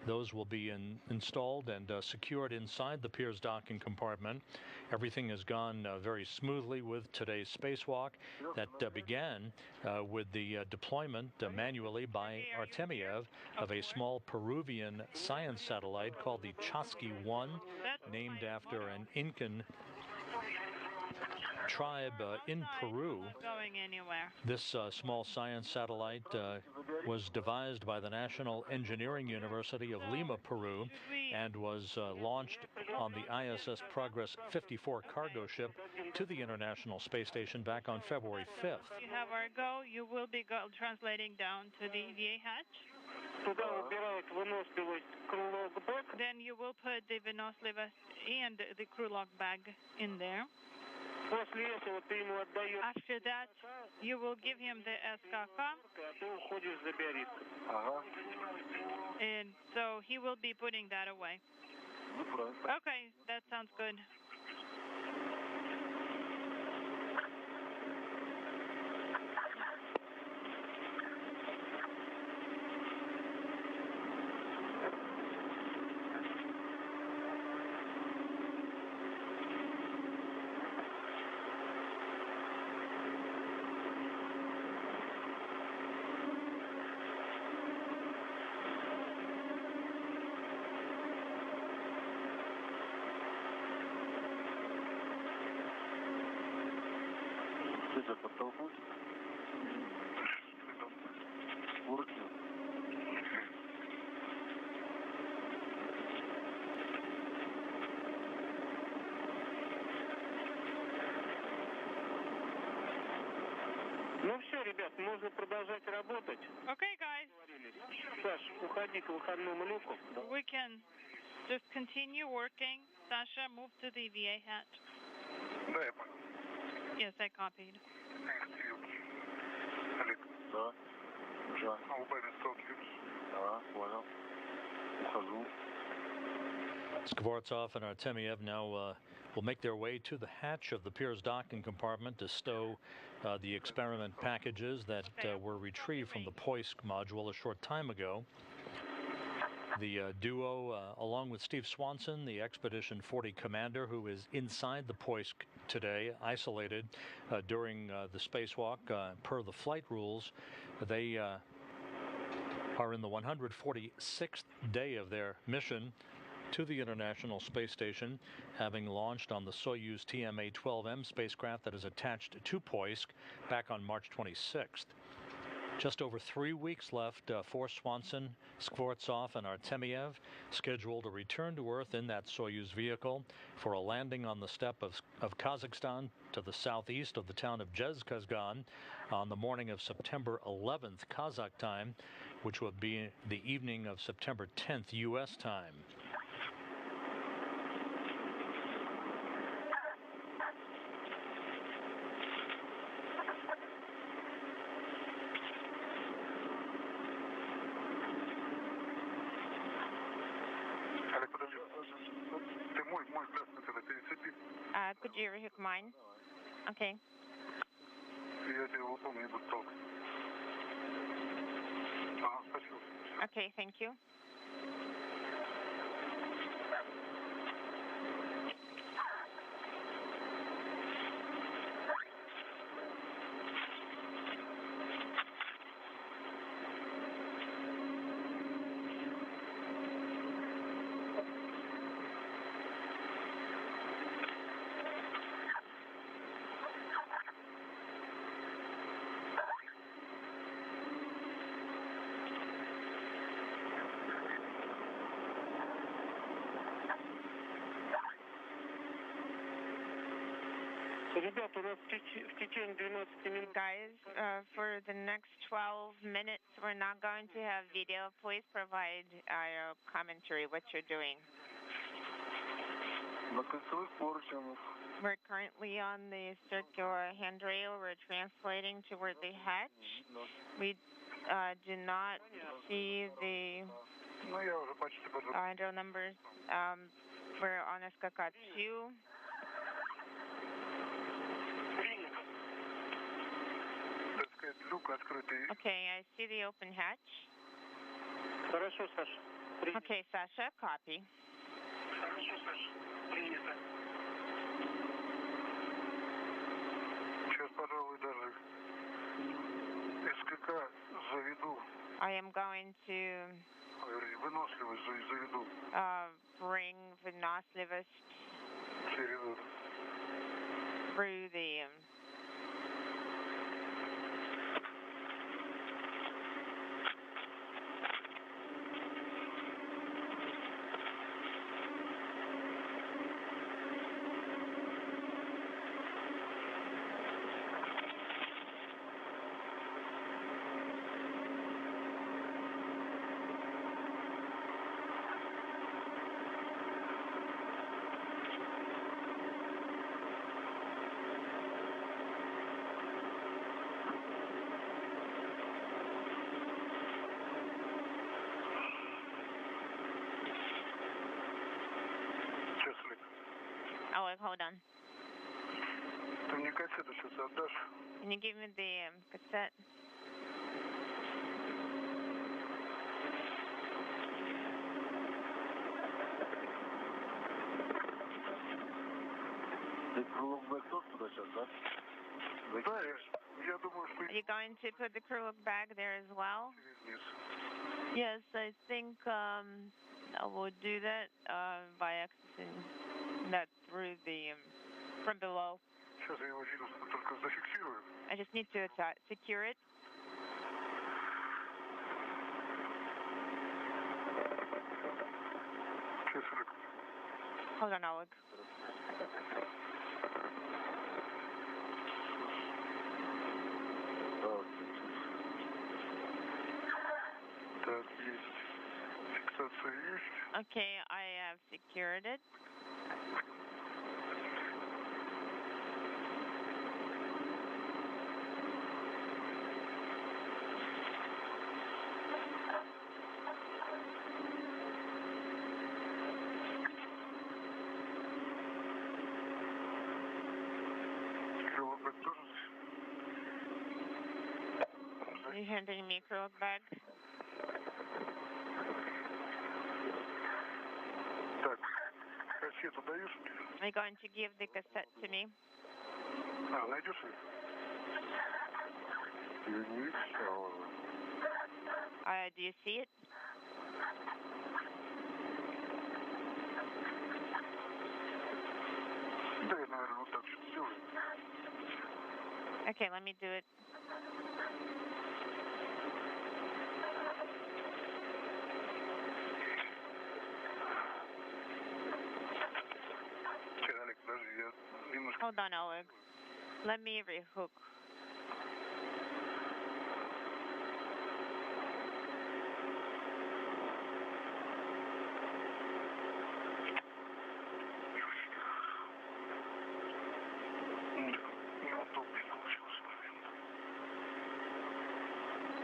Those will be installed and secured inside the Piers docking compartment. Everything has gone very smoothly with today's spacewalk that began with the deployment manually by Artemiev of a small Peruvian science satellite called the Chasqui-1, named after an Incan tribe in Peru. Going anywhere. This small science satellite was devised by the National Engineering University of Lima, Peru, and was launched on the ISS Progress 54 cargo ship to the International Space Station back on February 5th. You have our go. You will be translating down to the EVA hatch. Then you will put the выносливость and the crew lock bag in there. After that, you will give him the SKK, and so he will be putting that away. Okay, that sounds good. Ну все, ребят, можно продолжать работать. Okay, guys. Саш, уходи к выходному люку. We can just continue working. Sasha, move to the VA hatch. Да, я понял. Yes, I copied. Олег. Да. Жан. Убавить сталкиваюсь. Да, понял. Ухожу. Skvortsov and Artemiev now will make their way to the hatch of the Piers docking compartment to stow the experiment packages that were retrieved from the Poisk module a short time ago. The duo, along with Steve Swanson, the Expedition 40 commander, who is inside the Poisk today, isolated during the spacewalk per the flight rules, they are in the 146th day of their mission to the International Space Station, having launched on the Soyuz TMA-12M spacecraft that is attached to Poisk back on March 26th. Just over 3 weeks left for Swanson, Skvortsov, and Artemiev, scheduled to return to Earth in that Soyuz vehicle for a landing on the steppe of Kazakhstan to the southeast of the town of Zhezkazgan on the morning of September 11th Kazakh time, which would be the evening of September 10th U.S. time. Could you repeat mine? Okay. Okay, thank you. Guys, for the next 12 minutes, we're not going to have video. Please provide your commentary, what you're doing. We're currently on the circular handrail. We're translating toward the hatch. We do not see the handrail numbers. We're on SKK-2. Okay, I see the open hatch. Хорошо, Саша. Okay, Sasha, copy. Хорошо, Саша. Принято. Сейчас, пожалуй, даже СКК заведу. I am going to Выносливость заведу. bring выносливость Через through the Oh, wait, hold on. Ты мне кассету сейчас отдашь? Can you give me the cassette? Ты крылом тоже туда сейчас, да? Да, я думаю, что Are you going to put the crew bag there as well? вниз. Yes, I think I will do that by accessing that through the from below. Сейчас я его вирус только зафиксирую. I just need to secure it. Сейчас, Олег. Hold on, Oleg. Так, есть. Фиксация есть. Okay, I have secured it. Крылобок тоже Are you handing me a crew bag? Так, кассету даешь? Are you going to give the cassette to me? А, найдешь ее? Ты ее не видишь? Do you see it? Да, я, наверное, вот так что сделаю. Okay, let me do it. Сейчас, Олег, подожди, я немножко... Hold on, Oleg. Let me rehook. Неудобно получилось.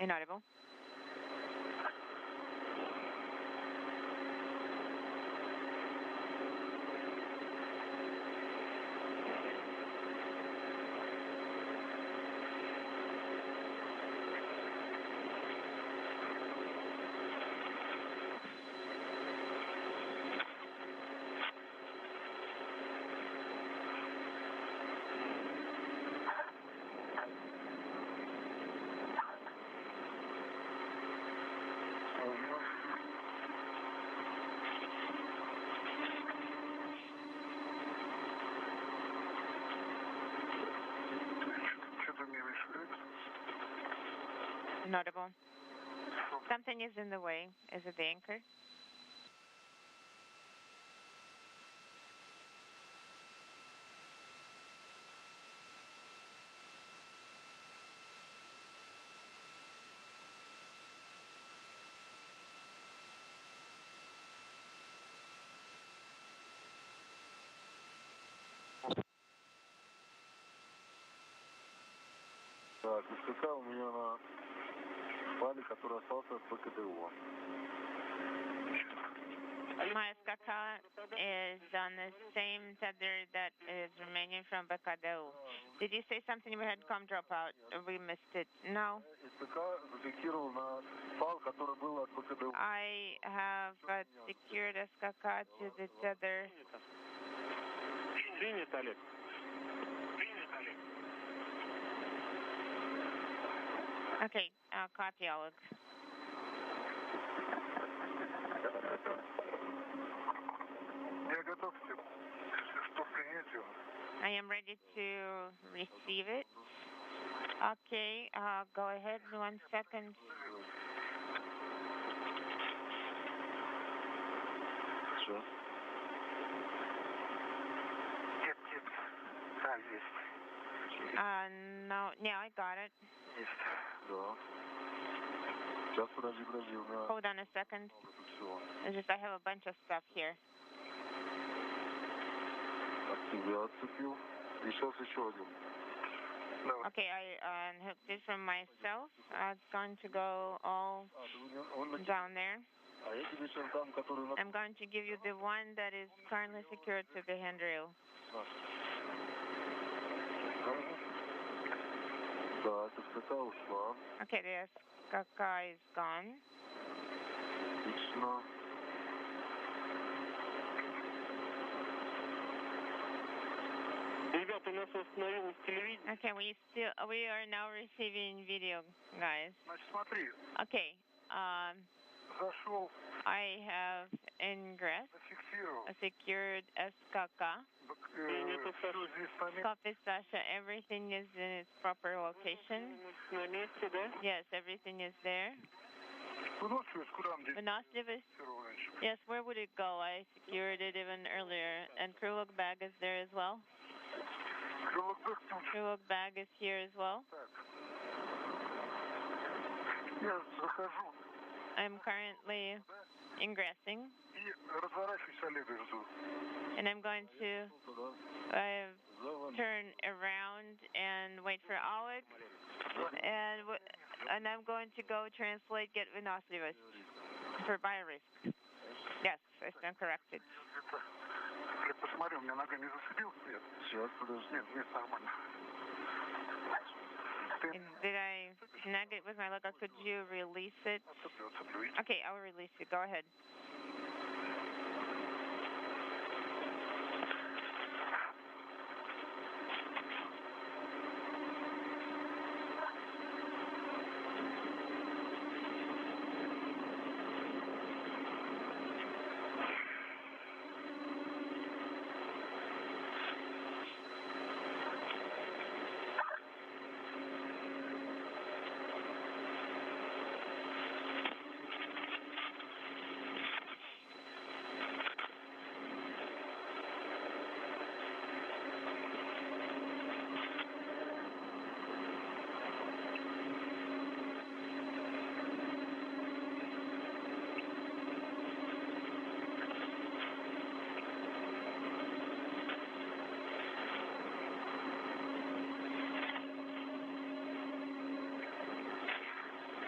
Inaudible. Что-то мне мешает. Inaudible. Something is in the way. Is it the anchor? Так, СКК у меня на файле, который остался от ПКДО. My SKK is on the same tether that is remaining from Bacadeu. Did you say something we had come drop out? Or we missed it? No. СКК зафиксировал на фал, который был от БКДУ. I have secured SKK to the tether. Принято, Олег. Okay, copy, Oleg. Я готов, если что, принять его. I am ready to receive it. Okay, go ahead, 1 second. Что? Нет, нет. Да, есть. No, yeah, I got it. Есть. Да. Сейчас, подожди, у меня... Hold on a second. Все. It's just I have a bunch of stuff here. От тебя отцепил. И сейчас еще один. Давай. Okay, I unhooked it from myself. It's going to go all down there. А я тебе сейчас дам, который... I'm going to give you the one that is currently secured to the handrail. Да, это СКК ушла. Okay, the SKK is gone. Отлично. Ребята, у нас остановилось телевидение. Okay, we are now receiving video, guys. Значит, смотри, Okay, зашел, I have ingress, зафиксировал. a secured SKK. Все здесь на месте. Copy, Sasha. Everything is in its proper location. На месте, да? Yes, everything is there. Выносливость куда мы Vynosливость. фиксировал раньше? Yes, where would it go? I secured it even earlier. And Krulok bag is there as well. Крылок тут. Krulok bag is here as well. Так. Я захожу I'm currently ingressing, и разворачиваюсь, Олега жду. and I'm going to turn around and wait for Oleg, and I'm going to go translate get Vynosливость for biorisk. Yes, I stand corrected. Олег, посмотри, у меня нога не зацепил? Нет. Сейчас, подожди. Нет, нет, нормально. Did I snag it with my leg, or could you release it? Цеплю, видите? Okay, I'll release it. Go ahead.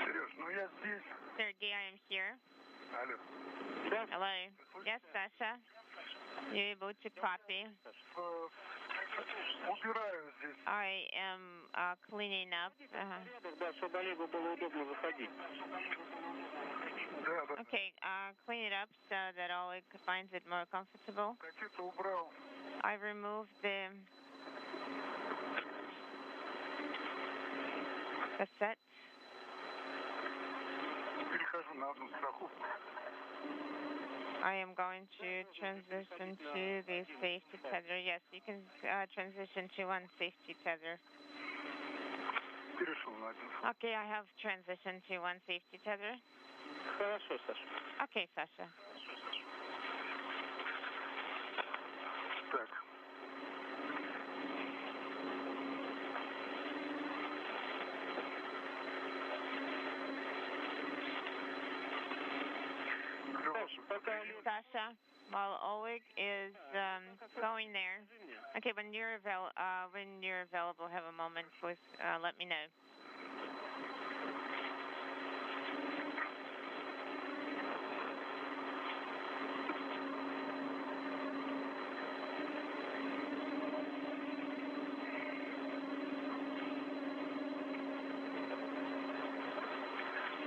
Сереж, ну я здесь. Sergey, I am here. Алло. Hello. Yes, Sasha. You able to copy? Убираю здесь. I am cleaning up. Да, чтобы Олегу было удобно заходить. Да, да. Okay, clean it up so that Oleg finds it more comfortable. Кассету убрал. I removed the cassette. Перехожу на одну страховку. I am going to transition to the safety tether. Yes, you can transition to one safety tether. Перешел на один. Okay, I have transitioned to one safety tether. Хорошо, Саша. Okay, Sasha. Так. Sasha, while Oleg is going there. Okay, when you're available, have a moment, please let me know.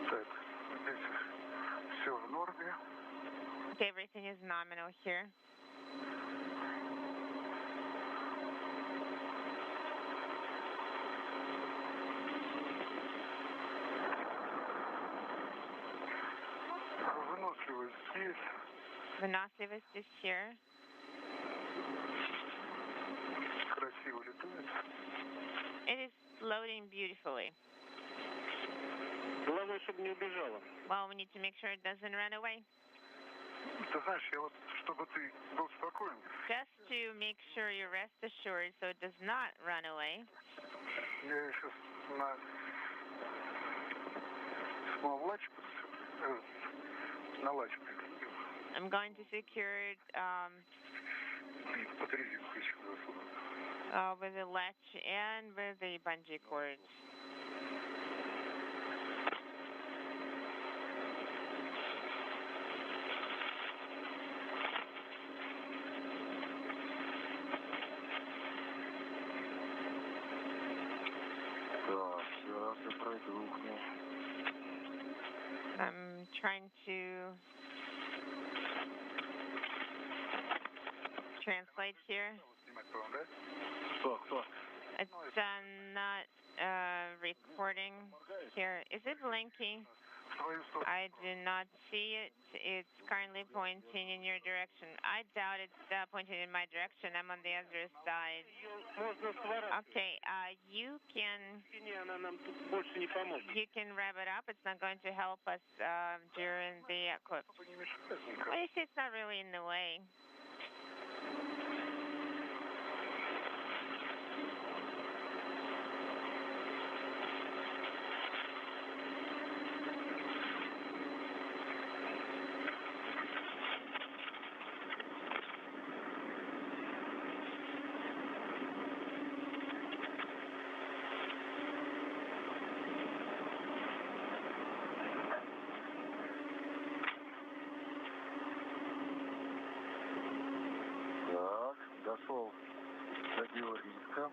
Так. Okay, everything is nominal here. Выносливость есть. Выносливость is here. Красиво летает. It is floating beautifully. Главное, чтобы не убежала. Well, we need to make sure it doesn't run away. Ты знаешь, я вот, чтобы ты был спокоен. Just to make sure you rest assured so it does not run away. Я сейчас на лач, на лач прикрепил. I'm going to secure it Под резинку еще засуну. with the latch and with the bungee cord. Да, сейчас я пройду к нему. I'm trying to translate here. Снимать, по-моему, да? Кто? It's not recording here. Is it blinking? В твою сторону. I do not see it. It's currently pointing in your direction. I doubt it's pointing in my direction. I'm on the other side. Можно сворачивать. Okay, you can Она нам тут больше не поможет. wrap it up. It's not going to help us during the eclipse. Не мешает никак. Well, you see, it's not really in the way. Так, дошел до Георгиевска.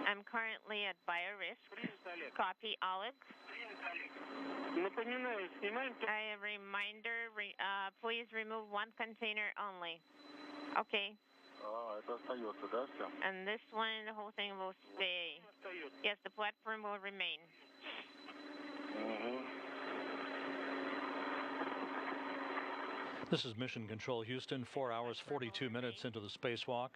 I'm currently at BioRisk. Copy, Alex. Напоминаю, снимаем A reminder, please remove one container only. Okay, Это остается, да, все? and this one, the whole thing will stay. Yes, the platform will remain. Угу. This is Mission Control Houston, 4 hours, 42 minutes into the spacewalk.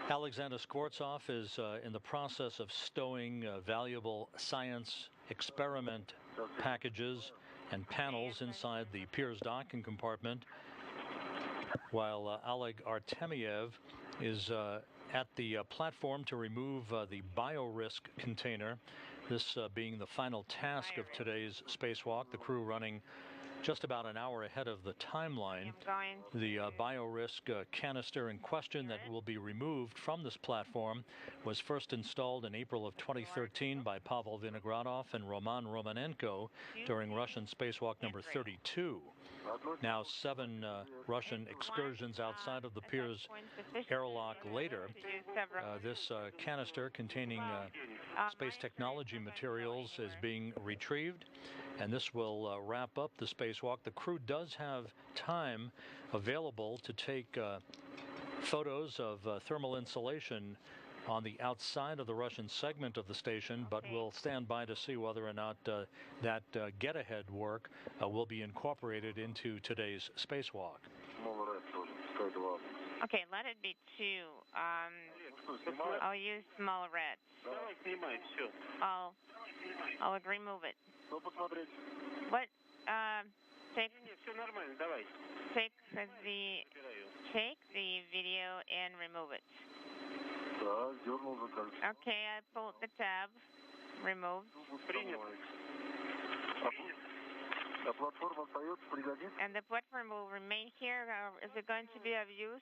Alexander Skvortsov is in the process of stowing valuable science experiment packages and panels inside the Piers docking compartment, while Oleg Artemiev is at the platform to remove the BioRisk container, this being the final task of today's spacewalk, the crew running just about an hour ahead of the timeline. The BioRisk canister in question that will be removed from this platform was first installed in April of 2013 by Pavel Vinogradov and Roman Romanenko during Russian spacewalk number 32. Now 7 Russian excursions outside of the Piers airlock later, this canister containing space technology materials is being retrieved, and this will wrap up the spacewalk. The crew does have time available to take photos of thermal insulation on the outside of the Russian segment of the station, but we'll stand by to see whether or not that get-ahead work will be incorporated into today's spacewalk. Okay, let it be 2. I'll use small reds. I'll remove it. What? Take the video and remove it. Okay, I pulled the tab. Removed. And the platform will remain here. Is it going to be of use?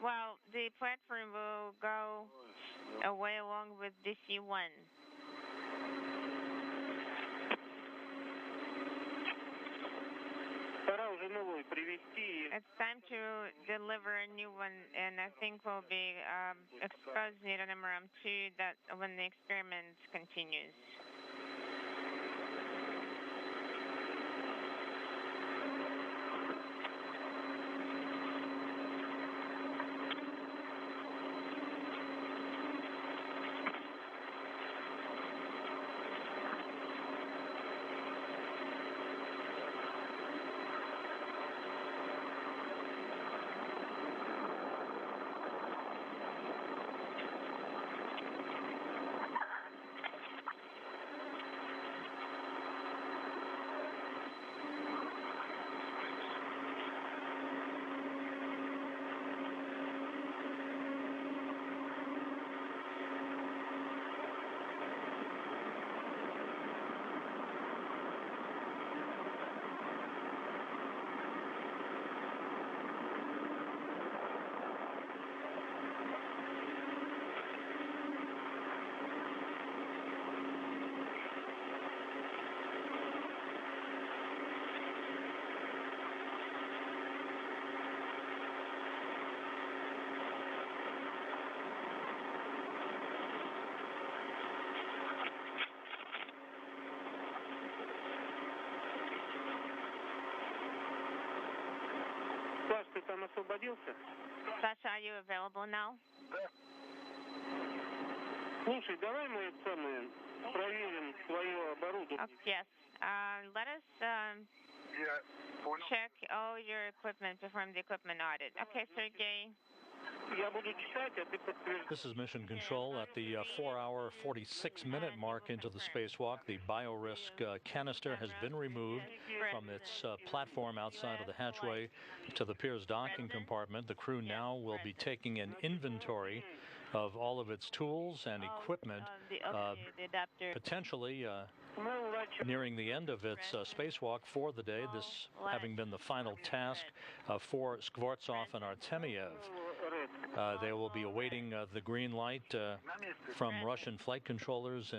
Well, the platform will go away along with DC-1. It's time to deliver a new one, and I think we'll be exposing it on MRM2 that when the experiment continues. Sasha, are you available now? Слушай, давай мы проверим твое оборудование. Yes. Let us Я понял. check all your equipment, perform the equipment audit. Okay, Sergey. Я буду читать, а ты подтверждаешь. This is Mission Control at the 4-hour, 46-minute mark into the spacewalk. The biorisk canister has been removed from its platform outside of the hatchway to the Piers docking compartment. The crew now will be taking an inventory of all of its tools and equipment, The adapter. potentially nearing the end of its spacewalk for the day, this having been the final task for Skvortsov and Artemiev. They will be awaiting the green light from Russian flight controllers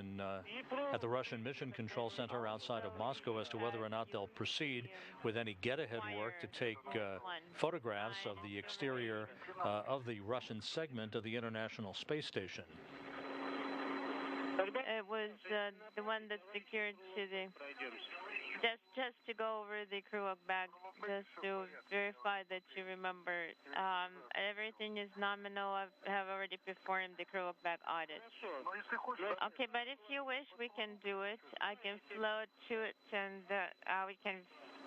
at the Russian Mission Control Center outside of Moscow as to whether or not they'll proceed with any get-ahead work to take photographs of the exterior of the Russian segment of the International Space Station. It was the one that's secured to the. Just to go over the crew walk back, just to verify that you remember. Everything is nominal. I have already performed the crew walk back audit. Okay, but if you wish, we can do it. I can float to it, and we can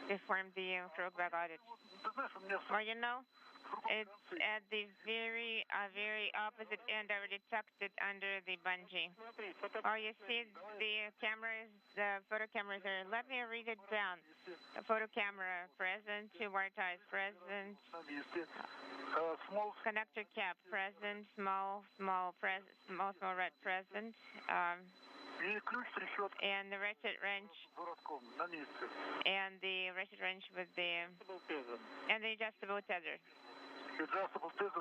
perform the crew walk back audit. Or you know, it's at the very opposite end. I already tucked it under the bungee. Or you see the cameras, the photo cameras are. Let me read it down. The photo camera present, two wire ties present, connector cap present, small red present, and the ratchet wrench, and the ratchet wrench with the adjustable tether.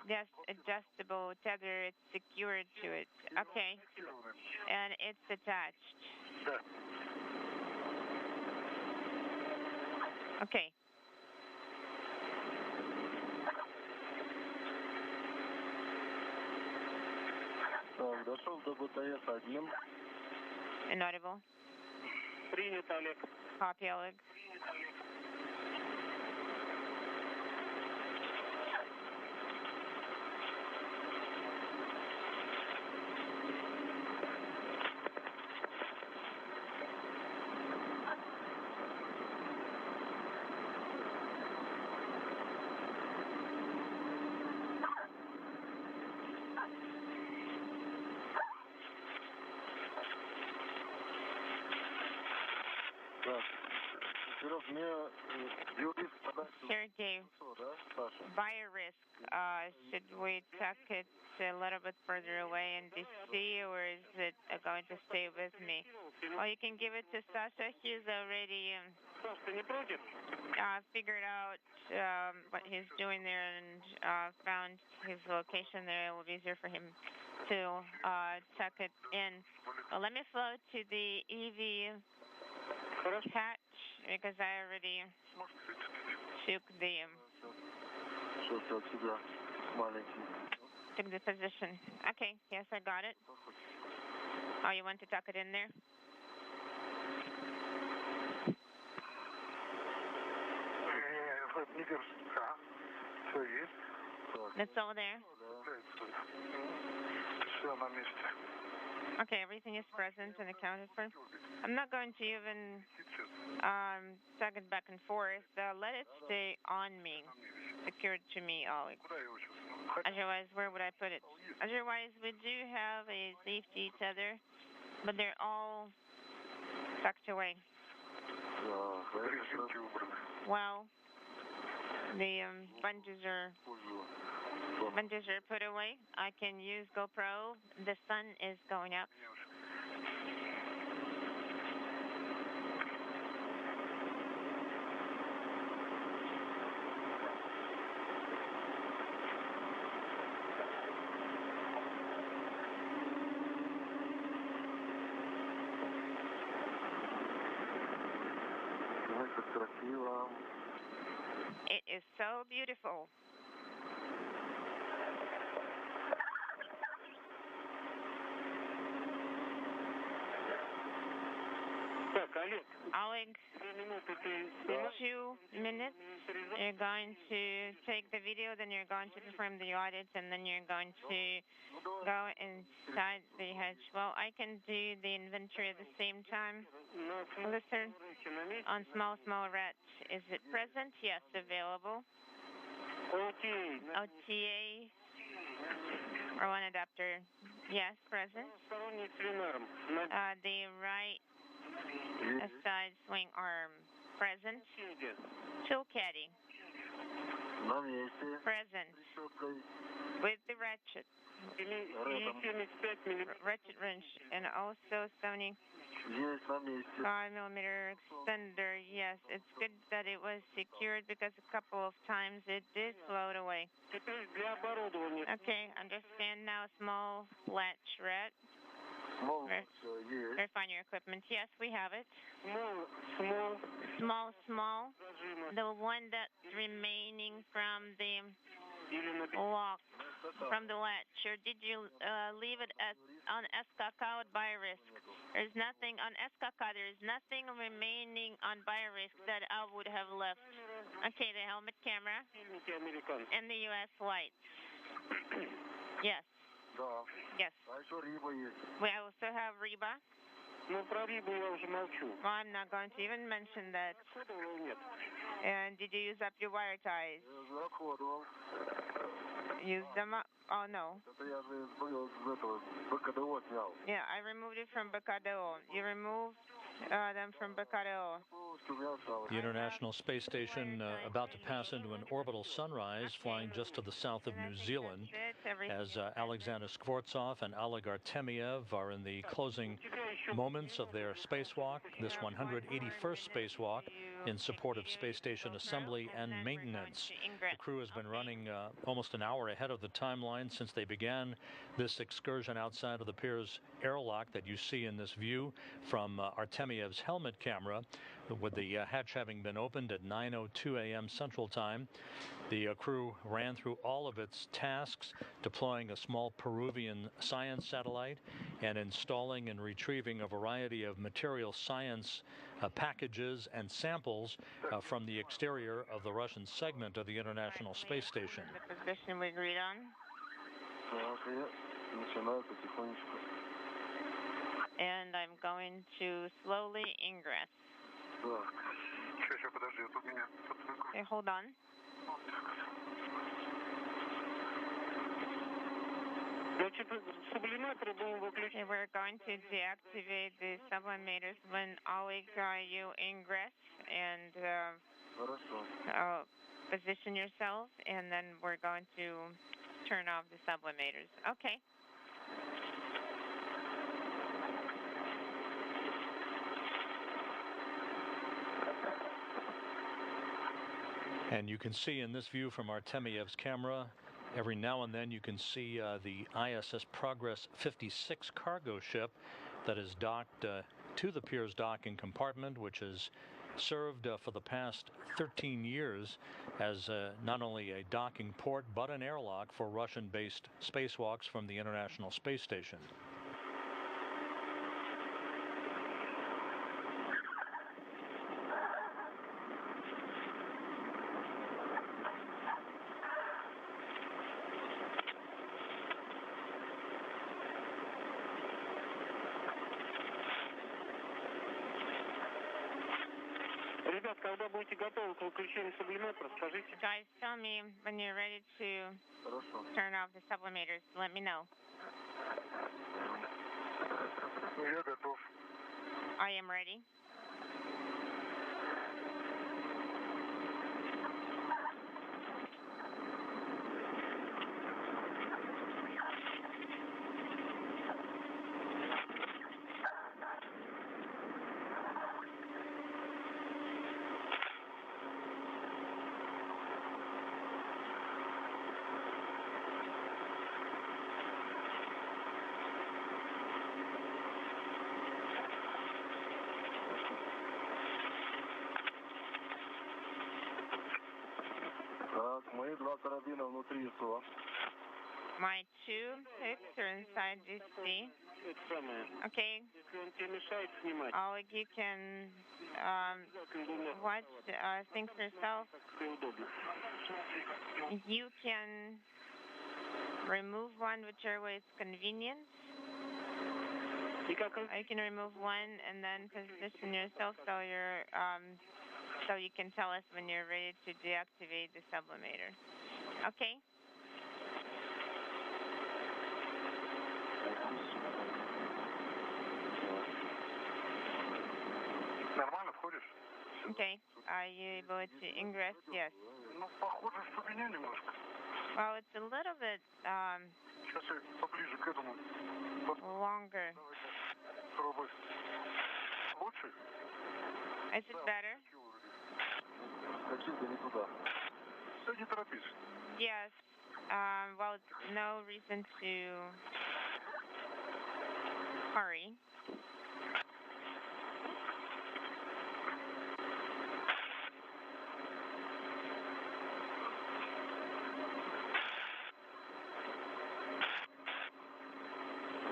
Yes, adjustable tether. It's secured to it. Okay. And it's attached. Okay. Дошел до БТС-1. Inaudible. Принято, Олег. Copy, Oleg. Sergey, biorisk, should we tuck it a little bit further away in DC, or is it going to stay with me? Well, you can give it to Sasha. He's already figured out what he's doing there and found his location there. It will be easier for him to tuck it in. Well, let me float to the EV hatch because I already took the position. Okay, yes, I got it. Oh, you want to tuck it in there? It's all there? Okay, everything is present and accounted for. I'm not going to even tug it back and forth. Let it stay on me, secured to me, Alex. Otherwise, where would I put it? Otherwise, we do have a safety tether, but they're all tucked away. Well, the bungees are put away. I can use GoPro. The sun is going up. It is so beautiful. Oleg, 2 minutes. You're going to take the video, then you're going to perform the audit, and then you're going to go inside the hatch. Well, I can do the inventory at the same time. Listen, on small rat, is it present? Yes, available. OTA or one adapter? Yes, present. The right side swing arm, present. Tool caddy, present. With the ratchet. Ratchet wrench, and also 75mm extender. Yes, it's good that it was secured because a couple of times it did float away. Okay, understand now. Small latch rat. Refine your equipment. Yes, we have it. Small. The one that's remaining from the lock, from the latch, or did you leave it on SKK by risk? There's nothing on SKK. There is nothing remaining on by risk that I would have left. Okay, the helmet camera and the U.S. lights. Yes. Yes. We also have Reba. Well, I'm not going to even mention that. And did you use up your wire ties? Use them up? Oh, no. Yeah, I removed it from BKDO. You removed them from BKDO. The International Space Station about to pass into an orbital sunrise, flying just to the south of New Zealand, as Alexander Skvortsov and Oleg Artemyev are in the closing moments of their spacewalk, this 181st spacewalk in support of space station assembly and maintenance. The crew has been running almost an hour ahead of the timeline since they began this excursion outside of the Pirs airlock that you see in this view from Artemyev's helmet camera, with the hatch having been opened at 9:02 a.m. Central Time. The crew ran through all of its tasks, deploying a small Peruvian science satellite and installing and retrieving a variety of material science packages and samples from the exterior of the Russian segment of the International Space Station. The position we agreed on. And I'm going to slowly ingress. Okay, hold on. Okay, we're going to deactivate the sublimators when Oleg, you ingress and position yourself, and then we're going to turn off the sublimators. Okay. And you can see in this view from Artemyev's camera, every now and then you can see the ISS Progress 56 cargo ship that is docked to the Pirs docking compartment, which has served for the past 13 years as not only a docking port but an airlock for Russian-based spacewalks from the International Space Station. Guys, tell me when you're ready to turn off the sublimators. Let me know. I am ready. My two hooks are inside GC. Okay. Oleg, you can watch things yourself. You can remove one whichever way it's convenient. You can remove one and then position yourself so you're so you can tell us when you're ready to deactivate the sublimator. Okay? Нормально входишь? Okay. Are you able to ingress? Yes. Ну, похоже, что меня немножко. Well, it's a little bit Сейчас я поближе к этому. longer. Пробуй. Лучше? Is it better? Качинка не туда. Да не торопись. Yes. Well, no reason to hurry.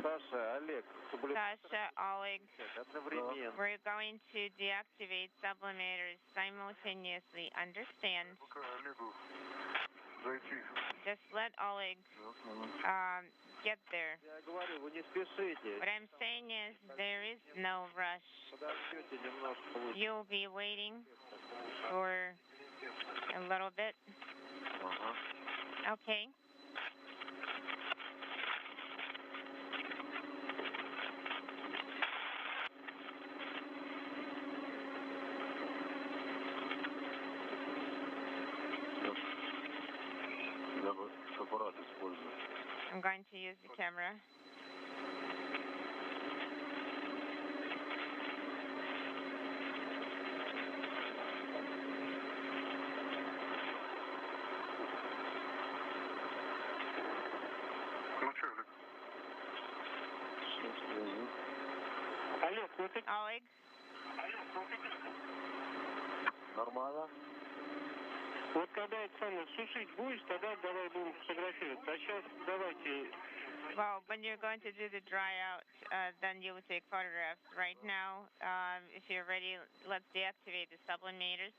Саша, Олег, Sasha, Oleg, одновременно. we're going to deactivate sublimators simultaneously. Understand? Пока Олегу зайти. Just let Oleg get there. Я говорю, вы не спешите. What I'm saying is there is no rush. Подождете немножко лучше. You'll be waiting for a little bit. Okay. Я бы аппарат использую. I'm going to use the camera. Ну что, Олег? Олег, ну ты... Oleg, Нормально? Вот когда это самое сушить будешь, тогда давай будем фотографироваться. А сейчас давайте... well, when you're going to do the dry out, then you will take photographs. Right now, if you're ready, let's deactivate the sublimators.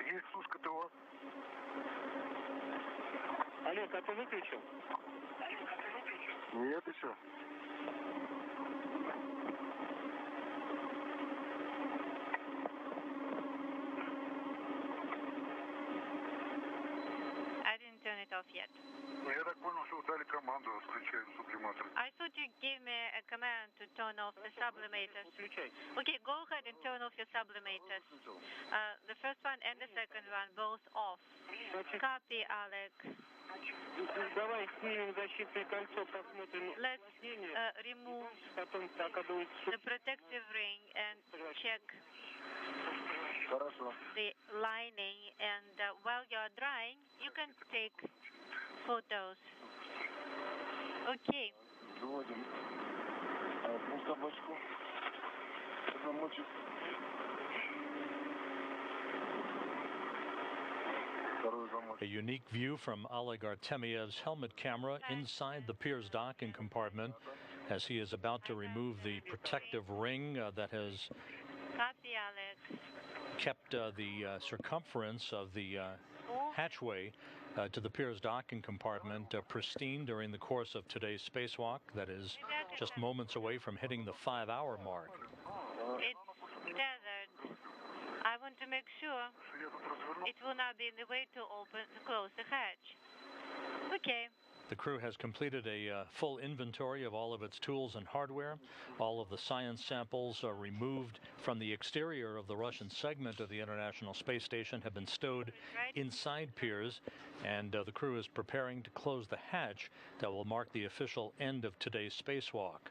Есть сушка ТО. Олег, а ты выключил? Нет еще. I didn't turn it off yet. Ну, я так понял, что вы дали команду, отключаем сублиматор. I thought you gave me a command to turn off the sublimators. Включай. Okay, go ahead and turn off your sublimators. The first one and the second one, both off. Copy, Alex. Давай снимем защитное кольцо, посмотрим. Let's remove Потом пока будет the protective ring and check Хорошо. the lining. And while you're drying, you can take photos. Okay. Заводим. Одну собачку. Замочек. Второй замочек. A unique view from Oleg Artemiev's helmet camera inside the Piers docking compartment as he is about to remove the protective ring that has Copy, Alex. kept the circumference of the hatchway to the Piers docking compartment pristine during the course of today's spacewalk that is just moments away from hitting the 5-hour mark. It's tethered. I want to make sure it will not be in the way to close the hatch. Okay. The crew has completed a full inventory of all of its tools and hardware. All of the science samples are removed from the exterior of the Russian segment of the International Space Station have been stowed inside Piers, and the crew is preparing to close the hatch that will mark the official end of today's spacewalk.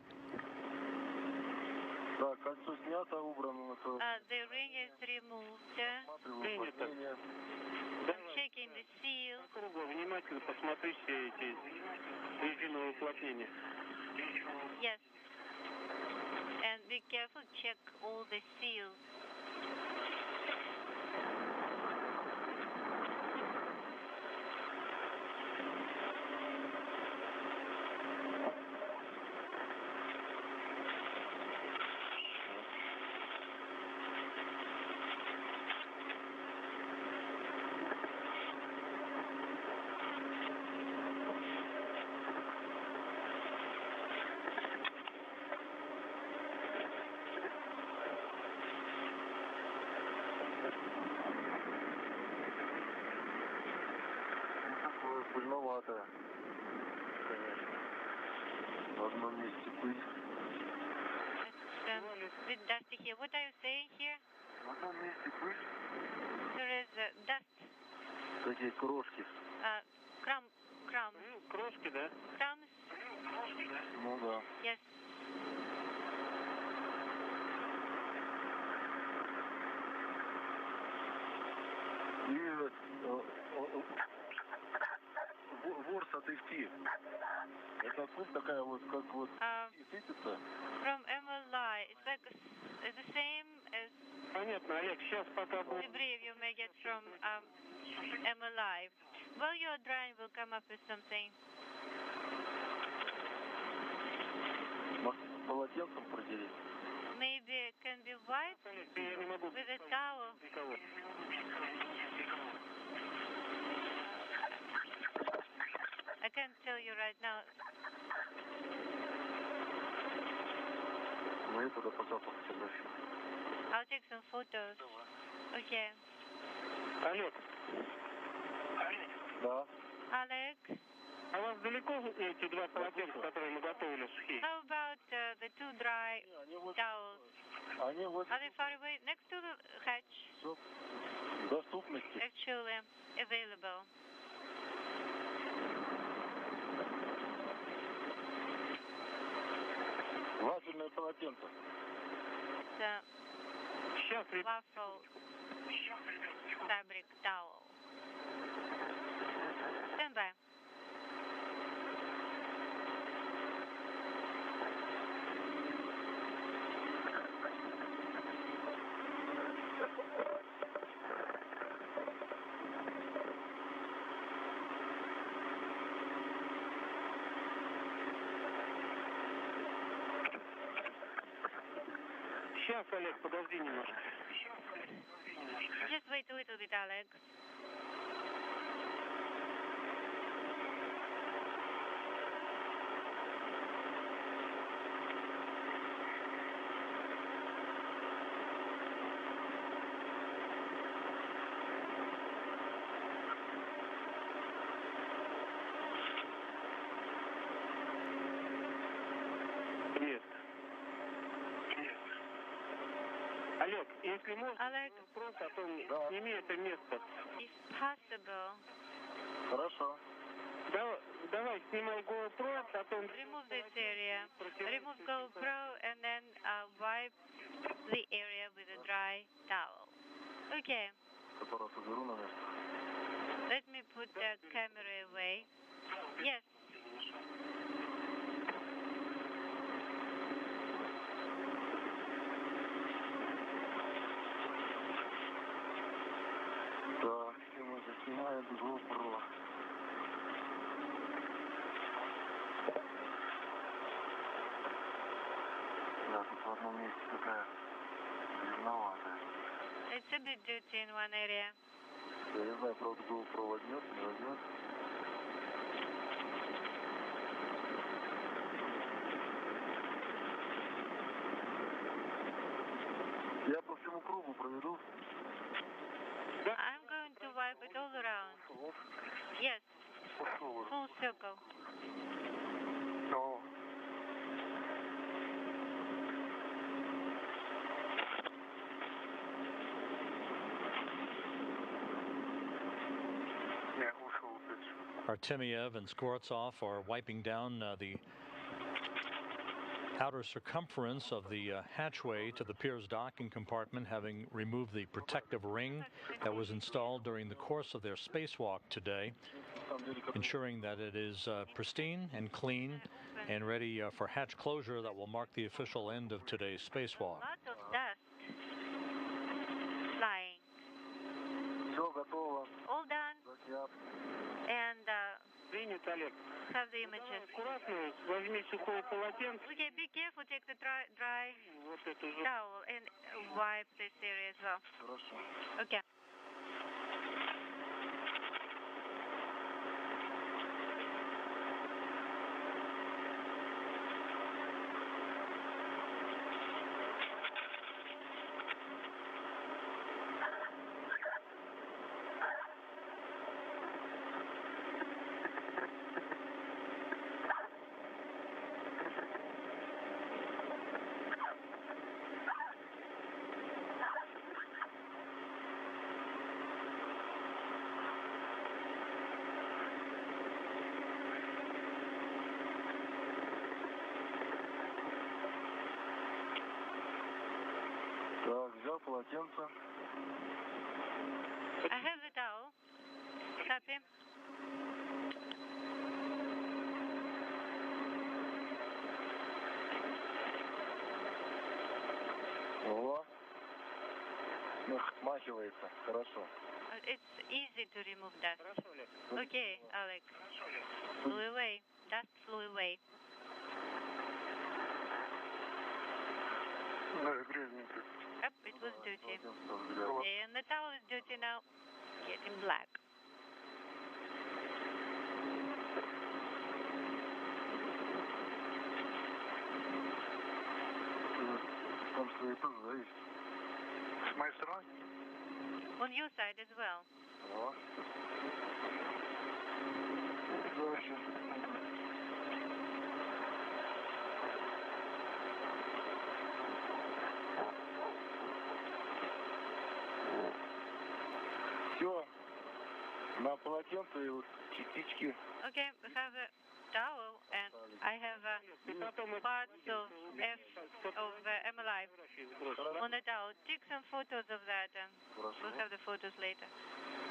Так, кольцо снято, убрано. The ring is removed. I'm checking the seal. Внимательно посмотри все эти резиновые уплотнения. Yes. And be careful, check all the seals. Зеленоватая. Конечно. В одном месте пыль. It's a bit dusty here. What are you saying here? В одном месте пыль. There is dust. Такие крошки. Crumbs. Крошки, да? Crumbs? Ну да. Yes. И ворс от FT. Это пыль такая вот, как вот светится. From MLI. It's like it's the same as Понятно, Олег, сейчас пока будет. debris you may get from MLI. While you're drying, we'll come up with something. Может, полотенцем протереть? Maybe it can be wiped Я не могу. with a towel. Никого. I can't tell you right now. Ну, я туда пока пофотографирую. I'll take some photos. Okay. Олег, Да. Alex, а у вас далеко эти два полотенца, которые мы готовили, сухие? how about the two dry towels? Они вот Are they far away? Next to the hatch, все в доступности. actually available. Вафельное полотенце. The Сейчас, ребят. waffle fabric towel. Stand by. Сейчас, Олег, подожди немножко. Just wait a little bit, Alex. Есть. Олег, если можно, Олег. просто, а то Да. сними это место. If possible, Хорошо. Давай, снимай GoPro, потом... remove this area. Remove GoPro and then wipe the area with a dry towel. Okay. Которое соберу на место. Let me put the camera away. Yes. Так, и мы заснимаем GoPro. Да, тут в одном месте такая зеленоватая. It's a bit dirty in one area. Я не знаю, правда, GoPro возьмет, не возьмет. Я по всему кругу проведу. I'm going to wipe it all around. Yes. Full circle. Но я ушел опять. Artemiev and Skvortsov are wiping down the outer circumference of the hatchway to the pier's docking compartment, having removed the protective ring that was installed during the course of their spacewalk today, ensuring that it is pristine and clean and ready for hatch closure that will mark the official end of today's spacewalk. Lots of dust flying. Все готово. All done. Закят. And Принят, Олег. have the images. Аккуратно, возьми сухое полотенце. Okay, be careful. Take the dry Вот эту же. towel and wipe this area as well. Хорошо. Okay. полотенце. I have the towel. Copy. О, ну, смахивается, хорошо. It's easy to remove dust. Okay, Alex. Flew away. Dust flew away. Да, грязненько. Yep, it was dirty. And the towel is dirty now. Getting black. Там свои тоже зависит. С моей стороны? On your side as well. О. Давай сейчас. Все. На полотенце и вот частички. Okay, we have a towel and I have parts of MLI on the towel. Take some photos of that and we'll have the photos later.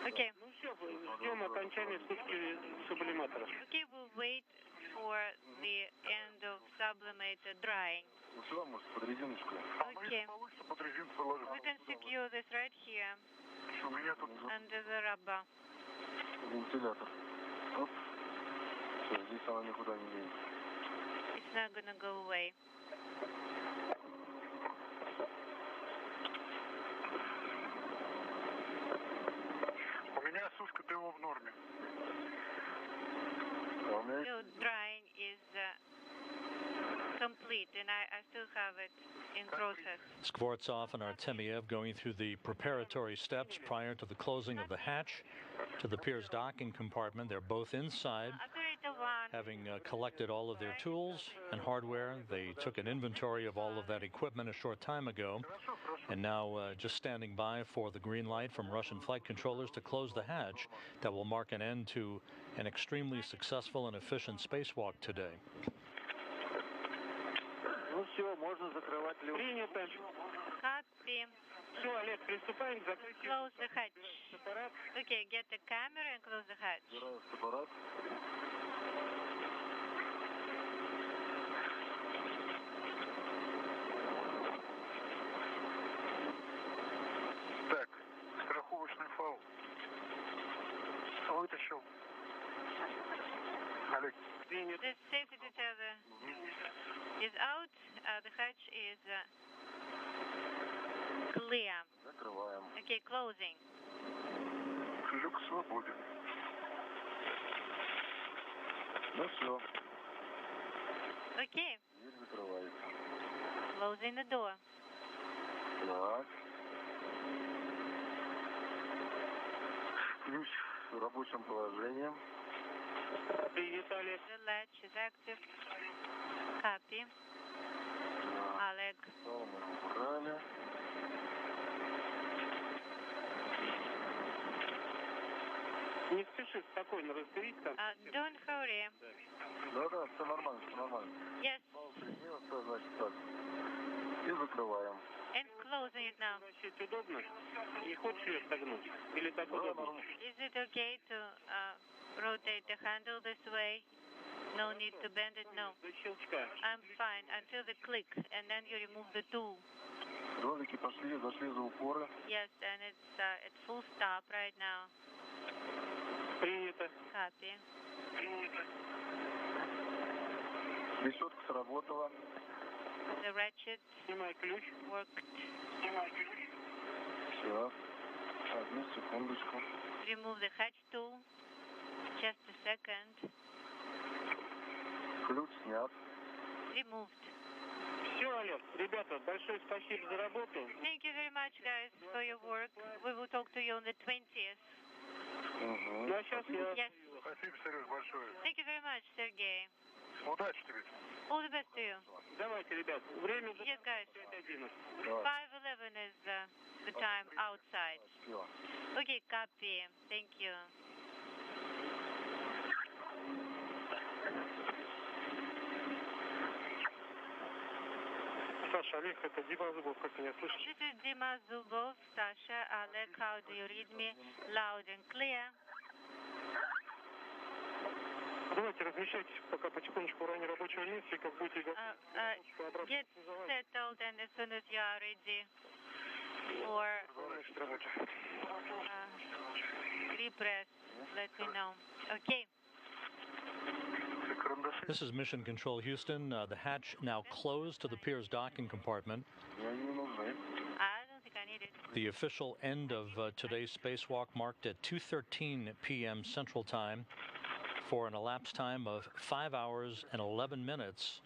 Okay. Ну все, ждем окончания сушки сублиматора. Okay, we'll wait for the end of sublimated drying. Ну сюда, может, под резиночку. Okay. Получится под резинку положить. We can secure this right here У меня тут under the rubber. вентилятор. Оп. Все, здесь она никуда не едет. It's not gonna go away. У меня сушка ТО в норме. А у меня So drying is complete and I still have it in process. Skvortsov and Artemiev going through the preparatory steps prior to the closing of the hatch to the Piers docking compartment. They're both inside. Operator 1. Having collected all of their tools and hardware, they took an inventory of all of that equipment a short time ago, and now just standing by for the green light from Russian flight controllers to close the hatch that will mark an end to an extremely successful and efficient spacewalk today. Ну все, можно закрывать люк. Принято. Copy. Все, Олег, приступаем к закрытию. Close the hatch. Аппарат. Okay, get the camera and close the hatch. Убираю фотоаппарат. Так, страховочный фаул. Вытащил. Олег. The safety detailer is out. The hatch is clear. Закрываем. Okay, closing. Люк свободен. Ну все, Okay, дверь закрывается. closing the door. Так. Ключ в рабочем положении. Принято, Олег. The latch is active. Copy. Oleg. Что мы убрали? Не спеши, спокойно разберись там. Don't hurry. Да, все нормально, все нормально. Yes, Все, значит так. И закрываем. and closing it now. Вращать удобно? Не хочешь ее согнуть? Или так Да, удобно? нормально. Is it okay to rotate the handle this way? No need to bend it? No. До щелчка. I'm fine until the click, and then you remove the tool. Ролики пошли, зашли за упоры. Yes, and it's at full stop right now. Принято. Copy. Решетка сработала. The ratchet Снимай ключ. worked. Все. Одну секундочку. Remove the hatch tool. Just a second. Ключ снят. Removed. Все, Олег. Ребята, большое спасибо за работу. Thank you very much, guys, for your work. We will talk to you on the 20th. Угу. Ну а сейчас я... Yes. Спасибо, Сереж, большое. Thank you very much, Sergey. Удачи тебе. All the best to you. Давайте, ребят. Время за Yes, guys. 5:11. 5:11 is the time outside. Все. Okay, copy. Thank you. Саш, Саша, Олег, это Дима Зубов, как меня слышишь? This is Dima Zubov, Sasha, Alec, how do you read me? Loud and clear. Давайте размещайтесь пока потихонечку в районе рабочего места, и как будете Get settled, and as soon as you are ready for repress, let me know. Okay. This is Mission Control Houston. The hatch now closed to the Piers docking compartment. I don't think I need it. The official end of today's spacewalk marked at 2:13 p.m. Central Time for an elapsed time of 5 hours and 11 minutes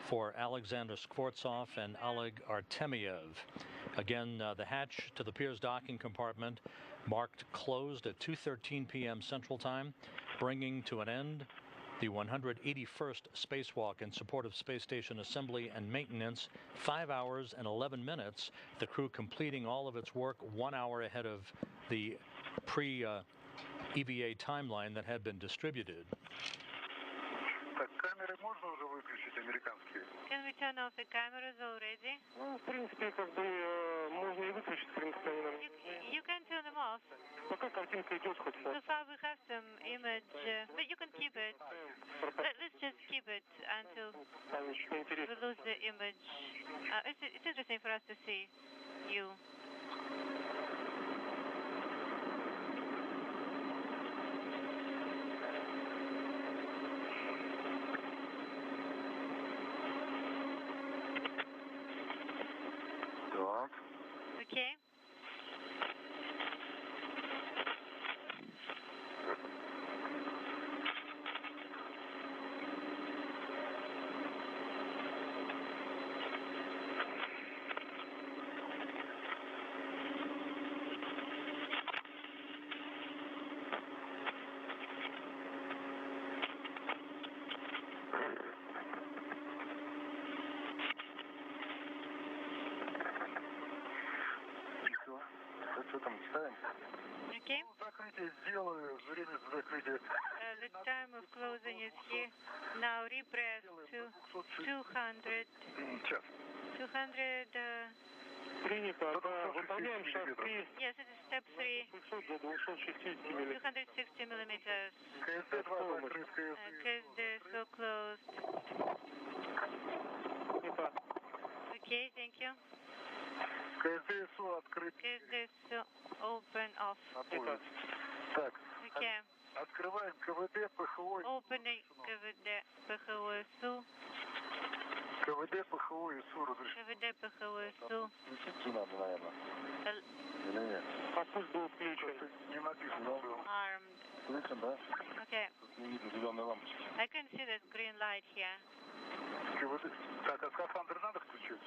for Alexander Skvortsov and Oleg Artemiev. Again, the hatch to the Piers docking compartment marked closed at 2:13 p.m. Central Time, bringing to an end the 181st spacewalk in support of space station assembly and maintenance, 5 hours and 11 minutes, the crew completing all of its work 1 hour ahead of the pre-EVA timeline that had been distributed. Can we turn off the cameras already? Ну, в принципе, как бы можно и выключить, в принципе, они нам... You can turn them off. Пока картинка идет хоть So far we have some image, but you can keep it. Let's just keep it until там ничего we интересного. lose the image. It's interesting for us to see you. Okay. Okay. The time of closing is here. Now repress to 200. 200. Принято, да, выполняем шаг 3. Yes, it is step 3. 500 до 260 миллиметров. 260 millimeters. КСД-2 KSD so closed. Okay, thank you. КСДСУ открыт. KSD so open off. Так, Okay. открываем КВД, ПХО. Opening KVD PHOSU. КВД, ПХО и СУ разрешено. KVD PHOSU. Не надо, наверное. Или нет? А пусть был включен. Не написано было. Armed. Слышно, да? Okay. Тут не видно зеленой лампочки. I can see that green light here. КВД. Так, а скафандр надо включить?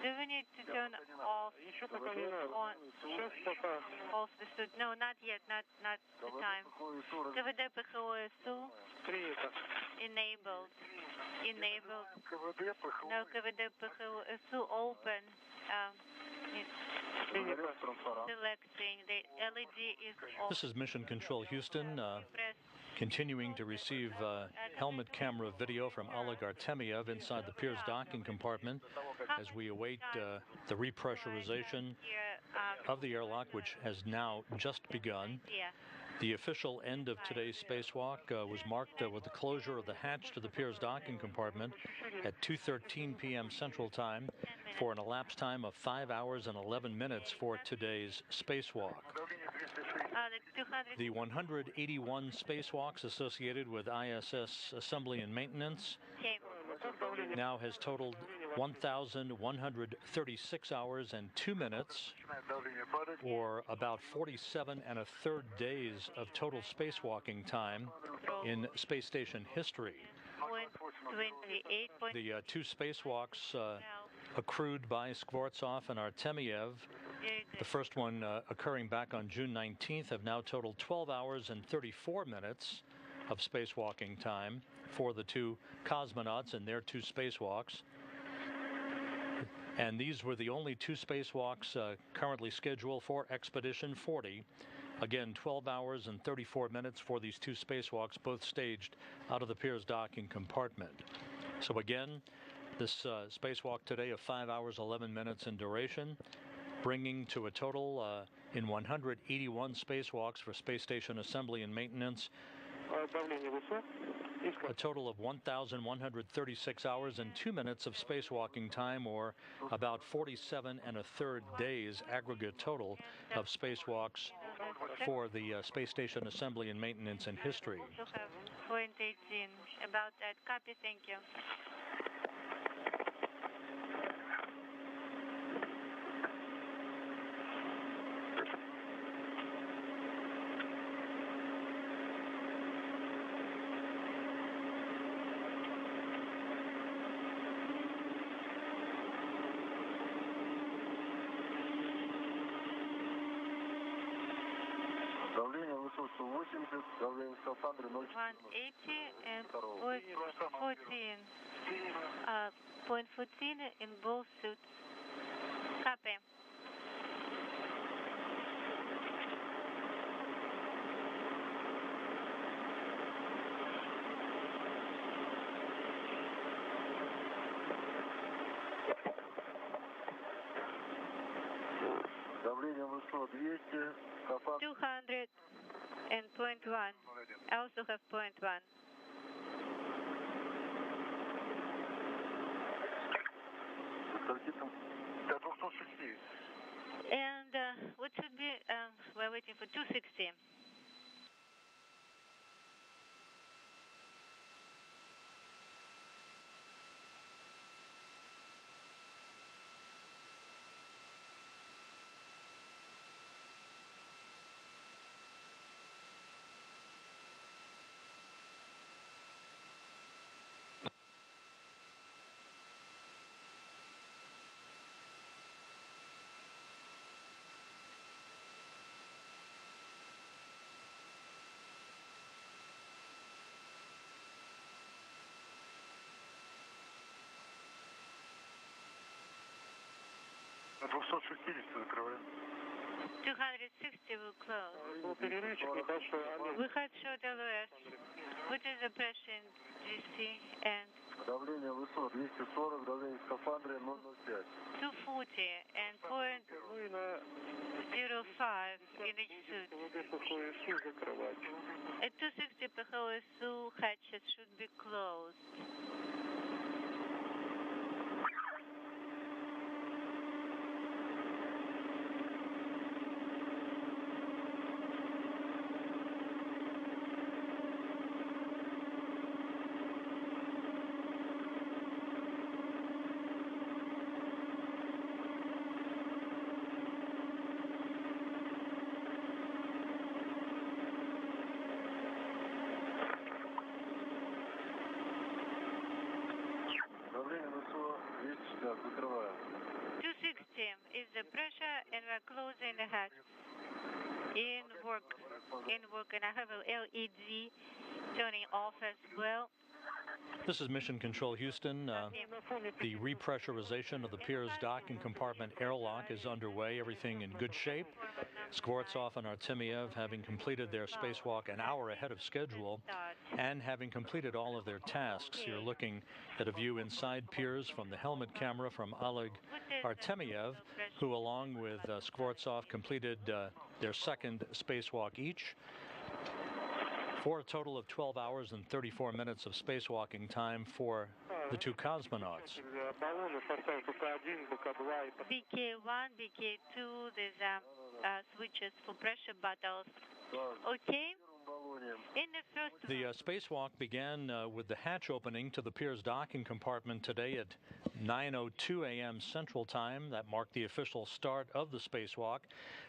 Do we need to turn off Еще пока не надо. on Сейчас пока. off the suit? No, not yet. Not the time. KVD PHOSU Принято. enabled. Enabled. КВД, ПХО. No, KVD PHOSU open. Selecting the LED is off. This is Mission Control Houston, Press continuing to receive helmet camera video from Oleg Artemiev inside the Piers docking compartment as we await the repressurization here. of the airlock, which has now just begun. Yeah. The official end of today's spacewalk was marked with the closure of the hatch to the Piers docking compartment at 2:13 p.m. Central Time for an elapsed time of 5 hours and 11 minutes for today's spacewalk. The 181 spacewalks associated with ISS assembly and maintenance now has totaled 1,136 hours and 2 minutes, or about 47 1/3 days of total spacewalking time in space station history. 28. The two spacewalks accrued by Skvortsov and Artemiev, the first one occurring back on June 19th, have now totaled 12 hours and 34 minutes of spacewalking time for the two cosmonauts and their two spacewalks. And these were the only two spacewalks currently scheduled for Expedition 40. Again, 12 hours and 34 minutes for these two spacewalks, both staged out of the Piers docking compartment. So again, This spacewalk today of 5 hours, 11 minutes in duration, bringing to a total in 181 spacewalks for space station assembly and maintenance, a total of 1,136 hours and 2 minutes of spacewalking time, or about 47 1/3 days aggregate total of spacewalks for the space station assembly and maintenance in history. Also have point 18 about that. Copy, thank you. Давление высоту 80, давление в скафандре 180 and point 14 in both suits. Copy. Давление вышло 200, скафандр 200 and point 1. I also have point 1. до 260. And what should be, we're waiting for 260. До 260 закрываем. 260 will close. Был перерывчик небольшой. We had short LOS. What is the pressure in GC and Давление высот 240, давление в скафандре 0,05. 240 and point Ну и на 05 in each suit. ПХСУ закрывать. At 260 PHOSU hatches should be closed. Давление высот 260, закрываем. 260 is the pressure and we're closing the hatch. In work, and I have a LED turning off as well. This is Mission Control Houston. The repressurization of the Piers docking compartment airlock is underway. Everything in good shape. Skvortsov and Artemyev having completed their spacewalk an hour ahead of schedule and having completed all of their tasks. You're looking at a view inside Piers from the helmet camera from Oleg Artemyev, who along with Skvortsov completed their second spacewalk each, for a total of 12 hours and 34 minutes of spacewalking time for the two cosmonauts. Баллоны поставить БК-1, БК-2 и BK1, BK2, there's switches for pressure bottles. Okay? In the first The spacewalk began with the hatch opening to the Piers docking compartment today at 9:02 a.m. Central Time. That marked the official start of the spacewalk.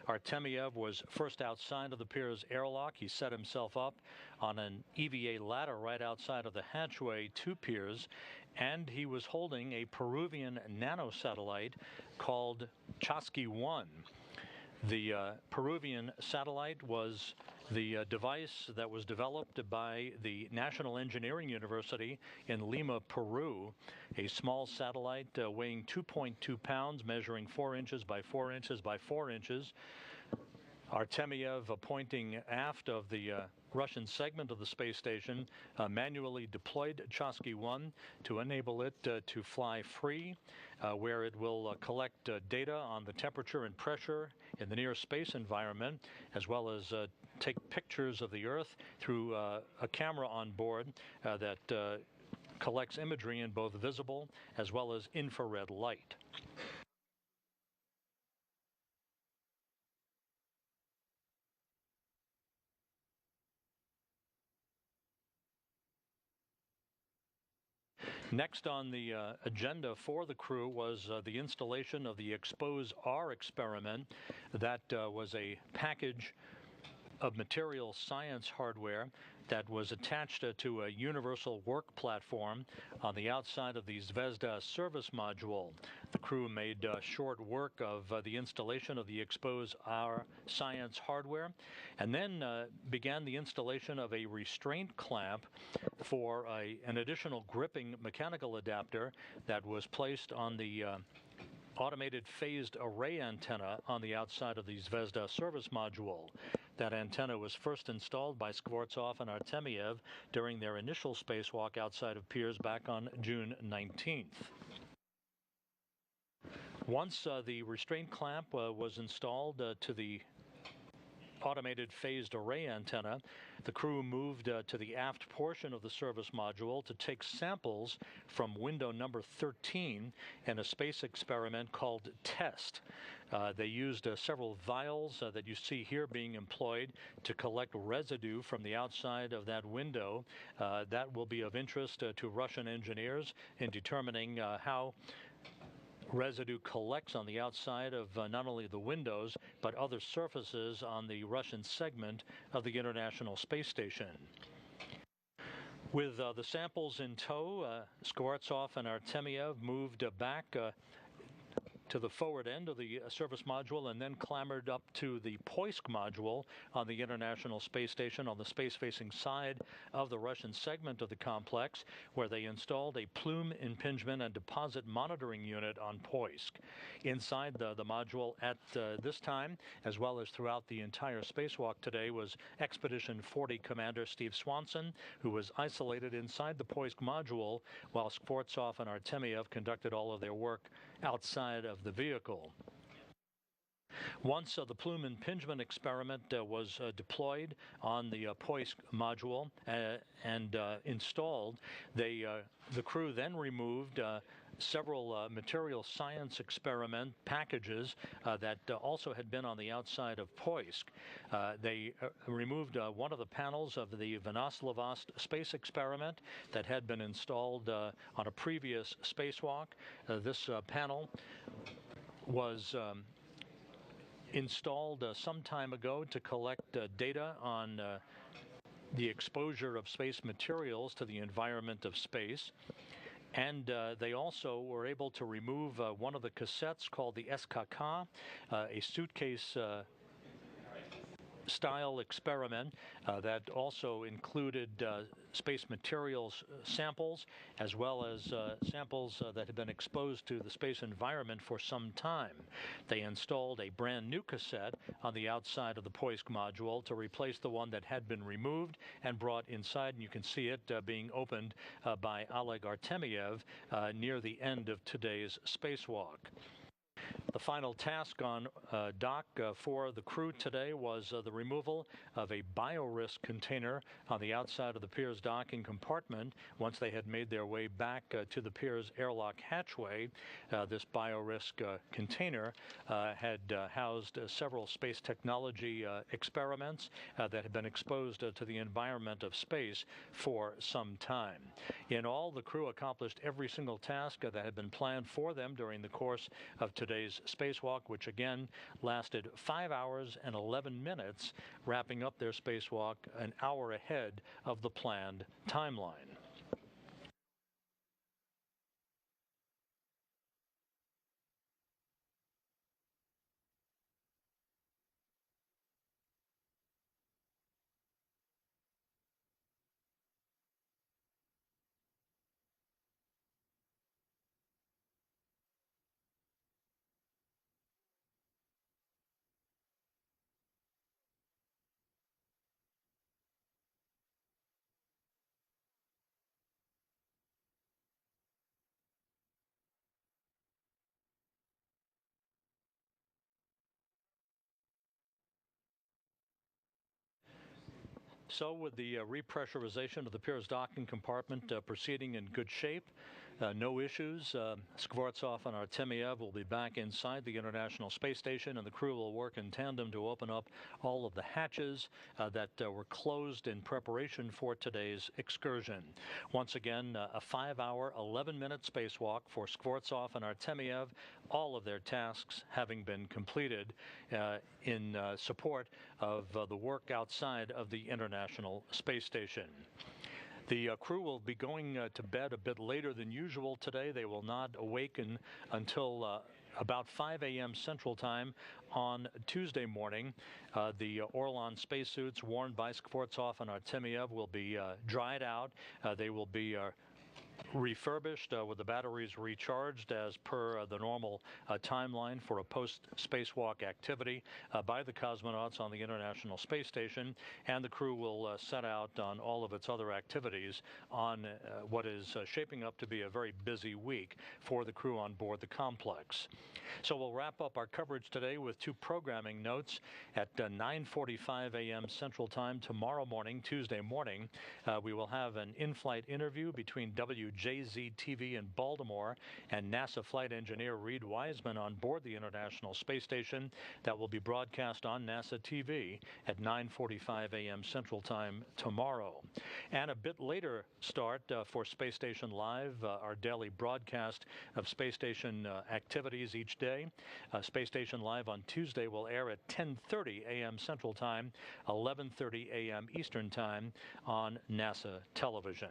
Artemyev was first outside of the Piers airlock. He set himself up on an EVA ladder right outside of the hatchway to Piers, and he was holding a Peruvian nanosatellite called Chasqui-1. The Peruvian satellite was the device that was developed by the National Engineering University in Lima, Peru, a small satellite weighing 2.2 pounds, measuring 4 inches by 4 inches by 4 inches. Artemyev pointing aft of the Russian segment of the space station manually deployed Chasky-1 to enable it to fly free, where it will collect data on the temperature and pressure in the near space environment, as well as take pictures of the Earth through a camera on board that collects imagery in both visible as well as infrared light. Next on the agenda for the crew was the installation of the Expose-R experiment. That was a package of material science hardware that was attached to a universal work platform on the outside of the Zvezda service module. The crew made short work of the installation of the Expose-R science hardware, and then began the installation of a restraint clamp for an additional gripping mechanical adapter that was placed on the automated phased array antenna on the outside of the Zvezda service module. That antenna was first installed by Skvortsov and Artemyev during their initial spacewalk outside of Pirs back on June 19th. Once the restraint clamp was installed to the automated phased array antenna, the crew moved to the aft portion of the service module to take samples from window number 13 in a space experiment called TEST. They used several vials that you see here being employed to collect residue from the outside of that window. That will be of interest to Russian engineers in determining how residue collects on the outside of not only the windows, but other surfaces on the Russian segment of the International Space Station. With the samples in tow, Skvortsov and Artemyev moved back to the forward end of the service module and then clambered up to the Poisk module on the International Space Station on the space-facing side of the Russian segment of the complex, where they installed a plume impingement and deposit monitoring unit on Poisk. Inside the module at this time, as well as throughout the entire spacewalk today, was Expedition 40 Commander Steve Swanson, who was isolated inside the Poisk module while Skvortsov and Artemyev conducted all of their work outside of the vehicle. Once the plume impingement experiment was deployed on the Poisk module and installed, the crew then removed several material science experiment packages that also had been on the outside of Poisk. They removed one of the panels of the Vinoslavost space experiment that had been installed on a previous spacewalk. This panel was installed some time ago to collect data on the exposure of space materials to the environment of space. And they also were able to remove one of the cassettes called the SKK, a suitcase style experiment that also included space materials samples, as well as samples that had been exposed to the space environment for some time. They installed a brand new cassette on the outside of the Poisk module to replace the one that had been removed and brought inside, and you can see it being opened by Oleg Artemyev near the end of today's spacewalk. The final task on dock for the crew today was the removal of a biorisk container on the outside of the Pirs docking compartment. Once they had made their way back to the Pirs airlock hatchway, this biorisk container had housed several space technology experiments that had been exposed to the environment of space for some time. In all, the crew accomplished every single task that had been planned for them during the course of today's spacewalk, which again lasted 5 hours and 11 minutes, wrapping up their spacewalk an hour ahead of the planned timeline. So with the repressurization of the Pirs docking compartment proceeding in good shape, no issues. Skvortsov and Artemiev will be back inside the International Space Station, and the crew will work in tandem to open up all of the hatches that were closed in preparation for today's excursion. Once again, a 5-hour, 11-minute spacewalk for Skvortsov and Artemiev, all of their tasks having been completed in support of the work outside of the International Space Station. The crew will be going to bed a bit later than usual today. They will not awaken until about 5 a.m. Central Time on Tuesday morning. The Orlan spacesuits worn by Skvortsov and Artemiev will be dried out. They will be refurbished with the batteries recharged as per the normal timeline for a post-spacewalk activity by the cosmonauts on the International Space Station, and the crew will set out on all of its other activities on what is shaping up to be a very busy week for the crew on board the complex. So we'll wrap up our coverage today with 2 programming notes. At 9:45 a.m. Central Time tomorrow morning, Tuesday morning, we will have an in-flight interview between WJZ-TV in Baltimore and NASA flight engineer Reed Wiseman on board the International Space Station. That will be broadcast on NASA TV at 9:45 a.m. Central Time tomorrow. And a bit later start for Space Station Live, our daily broadcast of Space Station activities each day. Space Station Live on Tuesday will air at 10:30 a.m. Central Time, 11:30 a.m. Eastern Time on NASA television.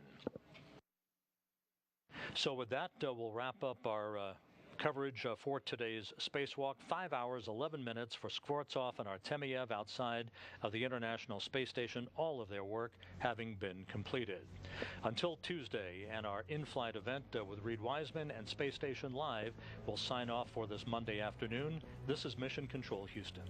So with that, we'll wrap up our coverage for today's spacewalk. 5 hours, 11 minutes for Skvortsov and Artemiev outside of the International Space Station, all of their work having been completed. Until Tuesday and our in-flight event with Reed Wiseman and Space Station Live, will sign off for this Monday afternoon. This is Mission Control Houston.